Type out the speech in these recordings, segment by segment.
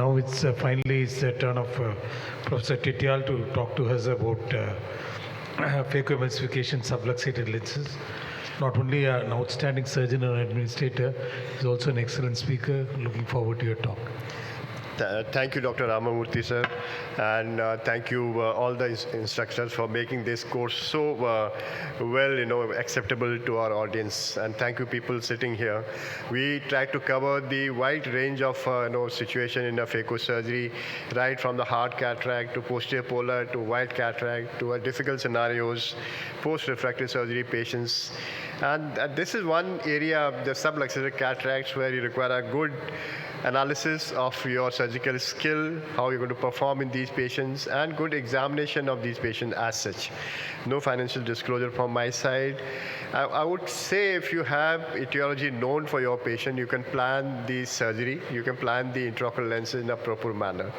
Now finally it's the turn of Professor Titiyal to talk to us about Phacoemulsification subluxated lenses. Not only an outstanding surgeon and administrator, he's also an excellent speaker. Looking forward to your talk. Thank you, Dr. Ramamurthy, sir, and thank you all the instructors for making this course so well, acceptable to our audience. And thank you, people sitting here. We try to cover the wide range of situation in a phaco surgery, right from the hard cataract to posterior polar to wide cataract to difficult scenarios, post-refractive surgery patients. And this is one area, the subluxated cataracts, where you require a good analysis of your surgical skill, how you're going to perform in these patients, and good examination of these patients as such. No financial disclosure from my side. I would say if you have etiology known for your patient, you can plan the surgery, you can plan the intraocular lenses in a proper manner.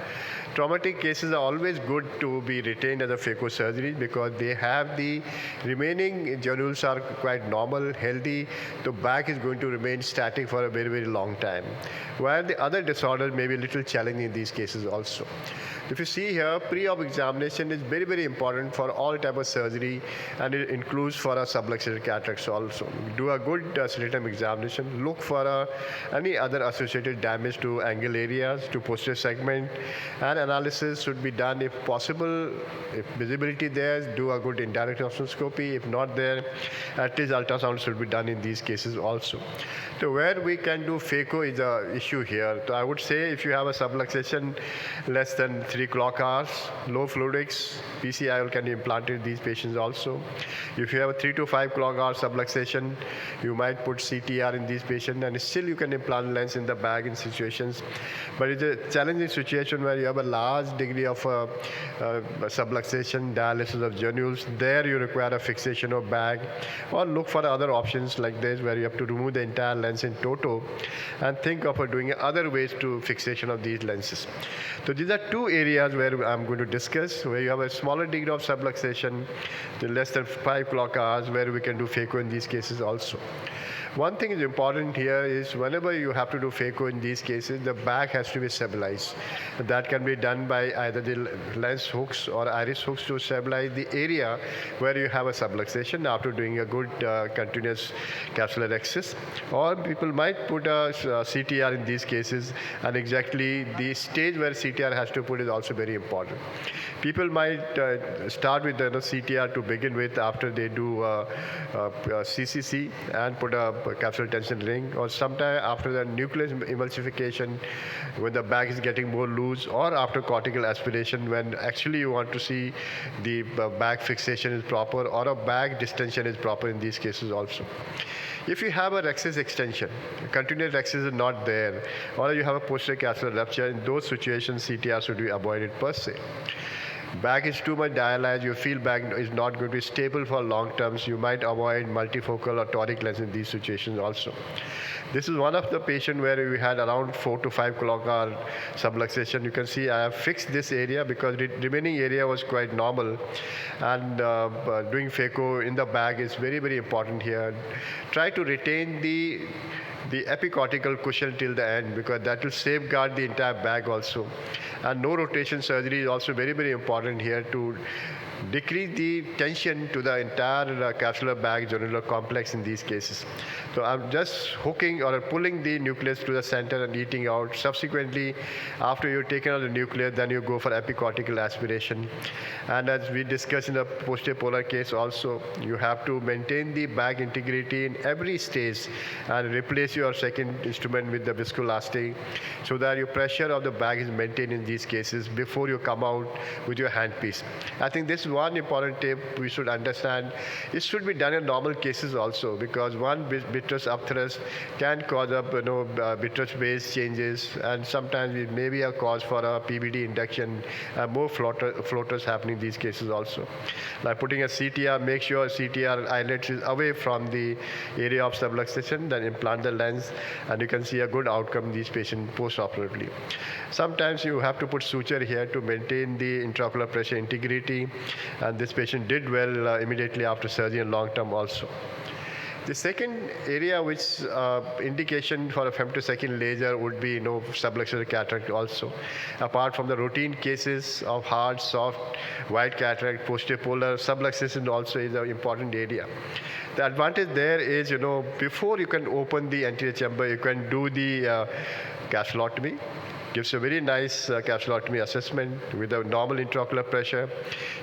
Traumatic cases are always good to be retained as a phaco surgery because they have the remaining granules are quite normal, healthy. The back is going to remain static for a very, very long time. While the other disorders may be a little challenging in these cases also. If you see here, pre-op examination is very, very important for all type of surgery, and it includes for a subluxated cataracts also. Do a good striatum examination. Look for any other associated damage to angle areas, to posterior segment, and analysis should be done if possible. If visibility there, do a good indirect ophthalmoscopy. If not there, at least ultrasound should be done in these cases also. So where we can do phaco is the issue here. So I would say if you have a subluxation less than 3 clock hours, low fluidics, PCIOL can be implanted in these patients also. If you have a 3 to 5 clock hour subluxation, you might put CTR in these patients, and still you can implant lens in the bag in situations. But it's a challenging situation where you have a large degree of subluxation, dialysis of granules. There you require a fixation of bag, or look for other options like this where you have to remove the entire lens in toto and think of doing other ways to fixation of these lenses. So these are two areas where I'm going to discuss, where you have a smaller degree of subluxation, less than 5 clock hours, where we can do phaco in these cases also. One thing is important here is whenever you have to do phaco in these cases, the back has to be stabilized. That can be done by either the lens hooks or iris hooks to stabilize the area where you have a subluxation after doing a good continuous capsular access. Or people might put a CTR in these cases, and exactly the stage where CTR has to put is also very important. People might start with the CTR to begin with after they do CCC and put a capsular tension ring, or sometime after the nucleus emulsification when the bag is getting more loose, or after cortical aspiration when actually you want to see the bag fixation is proper or a bag distension is proper in these cases also. If you have a rhexis extension, continuous rhexis is not there, or you have a posterior capsular rupture, in those situations CTR should be avoided per se. Bag is too much dialyzed, your field bag is not going to be stable for long terms. You might avoid multifocal or toric lens in these situations also. This is one of the patients where we had around 4 to 5 clock hour subluxation. You can see I have fixed this area because the remaining area was quite normal. And doing phaco in the bag is very, very important here. Try to retain the epicortical cushion till the end, because that will safeguard the entire bag also. And no rotation surgery is also very, very important here to decrease the tension to the entire capsular bag granular complex in these cases. So I'm just hooking or pulling the nucleus to the center and eating out. Subsequently, after you've taken out the nucleus, then you go for epicortical aspiration. And as we discussed in the posterior polar case also, you have to maintain the bag integrity in every stage and replace your second instrument with the viscoelastic so that your pressure of the bag is maintained in these cases before you come out with your handpiece. I think this is one important tip we should understand. It should be done in normal cases also, because one vitreous upthrust can cause up vitreous base changes, and sometimes it may be a cause for a PVD induction, more floaters happening in these cases also. Like putting a CTR, make sure CTR eyelid is away from the area of subluxation, then implant the lens, and you can see a good outcome in these patients post-operatively. Sometimes you have to put suture here to maintain the intraocular pressure integrity, and this patient did well immediately after surgery and long term also. The second area which indication for a femtosecond laser would be subluxated cataract also. Apart from the routine cases of hard, soft, white cataract, posterior polar, subluxation also is an important area. The advantage there is, before you can open the anterior chamber, you can do the capsulotomy. Gives a very nice capsulotomy assessment with a normal intraocular pressure.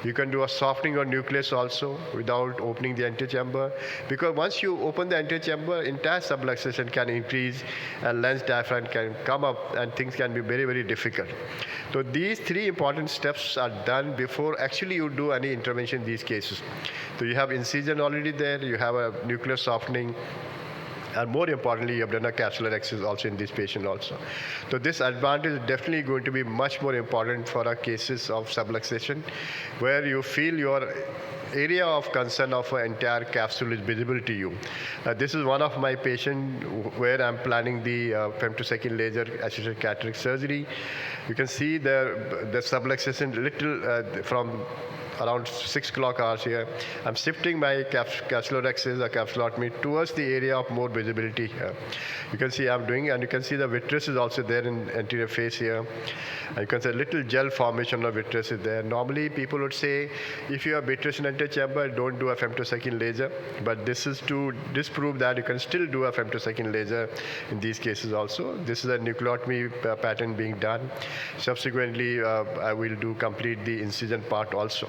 You can do a softening of nucleus also without opening the anterior chamber, because once you open the anterior chamber, entire subluxation can increase and lens diaphragm can come up and things can be very, very difficult. So these three important steps are done before actually you do any intervention in these cases. So you have incision already there, you have a nuclear softening, and more importantly, you have done a capsular access also in this patient also. So this advantage is definitely going to be much more important for our cases of subluxation, where you feel your area of concern of an entire capsule is visible to you. This is one of my patients where I'm planning the femtosecond laser assisted cataract surgery. You can see the subluxation little from around 6 o'clock hours here. I'm shifting my capsular access or capsulotomy towards the area of more visibility here. You can see I'm doing, and you can see the vitreous is also there in anterior face here. And you can see a little gel formation of vitreous is there. Normally, people would say, if you have vitreous in anterior chamber, don't do a femtosecond laser. But this is to disprove that you can still do a femtosecond laser in these cases also. This is a nucleotomy pattern being done. Subsequently, I will complete the incision part also.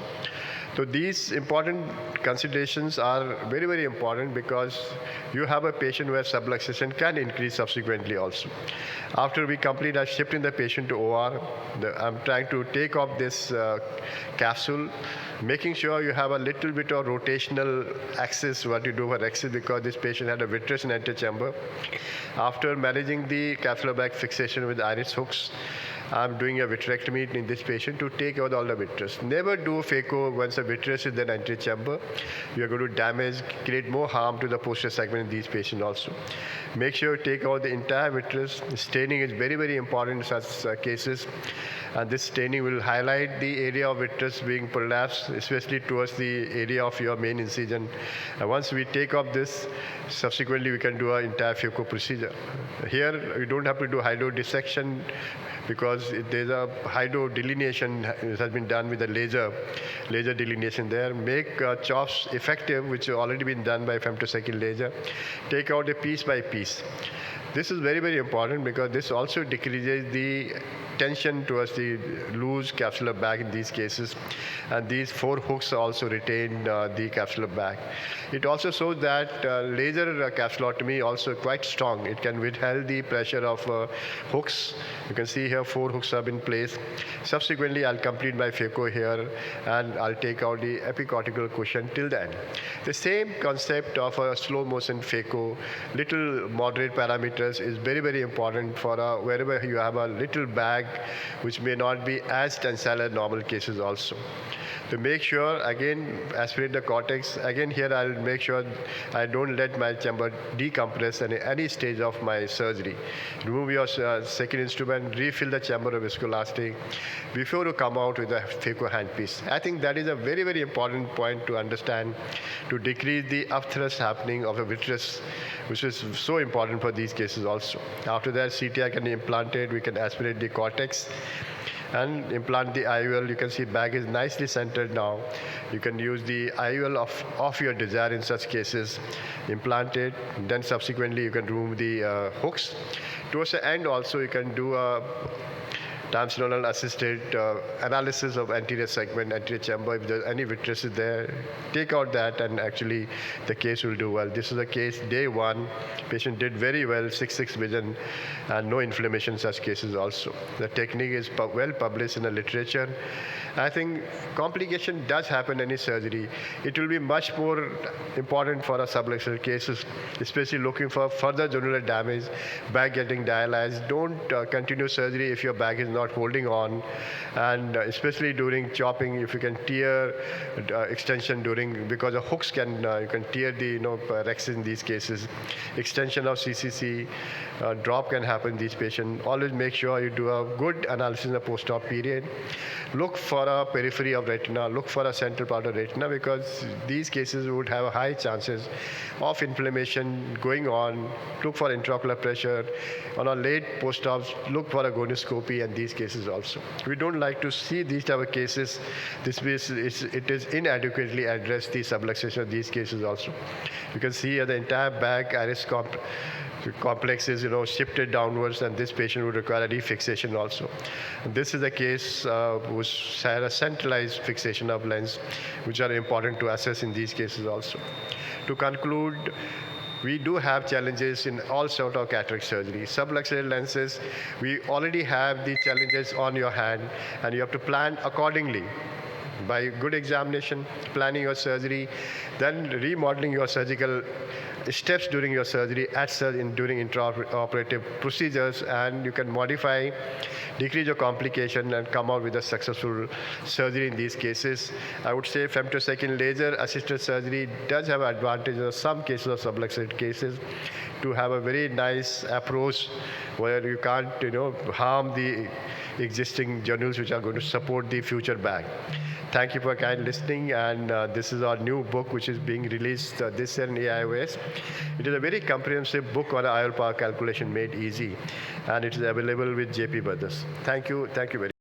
So these important considerations are very, very important, because you have a patient where subluxation can increase subsequently also. After we complete our shifting the patient to OR, I'm trying to take off this capsule, making sure you have a little bit of rotational axis, what you do for axis, because this patient had a vitreous in anterior chamber. After managing the capsular bag fixation with iris hooks, I'm doing a vitrectomy in this patient to take out all the vitreous. Never do phaco once the vitreous is in the anterior chamber. You are going to damage, create more harm to the posterior segment in these patients also. Make sure you take out the entire vitreous. Staining is very, very important in such cases. And this staining will highlight the area of vitreous being prolapsed, especially towards the area of your main incision. And once we take off this, subsequently we can do an entire phaco procedure. Here, you don't have to do hydro dissection, because there's a hydro delineation that has been done with a laser delineation there. Make chops effective, which have already been done by femtosecond laser. Take out a piece by piece. This is very, very important, because this also decreases the tension towards the loose capsular bag in these cases, and these 4 hooks also retain the capsular bag. It also shows that laser capsulotomy also quite strong. It can withhold the pressure of hooks. You can see here 4 hooks have been placed. Subsequently, I'll complete my phaco here, and I'll take out the epicortical cushion till the end. The same concept of a slow motion phaco, little moderate parameters, is very, very important for wherever you have a little bag which may not be as tensile as normal cases also. To make sure, again, aspirate the cortex. Again, here I'll make sure I don't let my chamber decompress at any stage of my surgery. Remove your second instrument, refill the chamber of viscoelastic before you come out with a phaco handpiece. I think that is a very, very important point to understand, to decrease the upthrust happening of a vitreous, which is so important for these cases also. After that, CTI can be implanted. We can aspirate the cortex and implant the IOL. You can see bag is nicely centered now. You can use the IOL of your desire in such cases, implant it, then subsequently you can remove the hooks. Towards the end also, you can do a transnodal assisted analysis of anterior segment, anterior chamber. If there's any vitreous is there, take out that, and actually the case will do well. This is a case day 1. Patient did very well, 6/6 vision, and no inflammation in such cases also. The technique is well published in the literature. I think complication does happen in any surgery. It will be much more important for our subluxal cases, especially looking for further jugular damage, bag getting dialyzed. Don't continue surgery if your bag is not without holding on, and especially during chopping, if you can tear extension because the hooks can you can tear the rexes in these cases. Extension of CCC, drop can happen in these patients. Always make sure you do a good analysis in the post-op period. Look for a periphery of retina, look for a central part of retina, because these cases would have high chances of inflammation going on. Look for intraocular pressure. On a late post-ops, look for a gonioscopy in these cases also. We don't like to see these type of cases. It is inadequately addressed, the subluxation of these cases also. You can see the entire back iris complex is shifted downwards, and this patient would require a refixation also. And this is a case which had a centralized fixation of lens, which are important to assess in these cases also. To conclude, we do have challenges in all sorts of cataract surgery. Subluxated lenses, we already have the challenges on your hand, and you have to plan accordingly. By good examination, planning your surgery, then remodeling your surgical steps during your surgery during intraoperative procedures, and you can modify, decrease your complication, and come out with a successful surgery in these cases. I would say femtosecond laser assisted surgery does have advantages in some cases of subluxated cases to have a very nice approach where you can't harm the existing journals which are going to support the future bag. Thank you for kind listening, and this is our new book which is being released this year in AIOS. It is a very comprehensive book on IOL power calculation made easy, and it is available with JP Brothers. Thank you very much.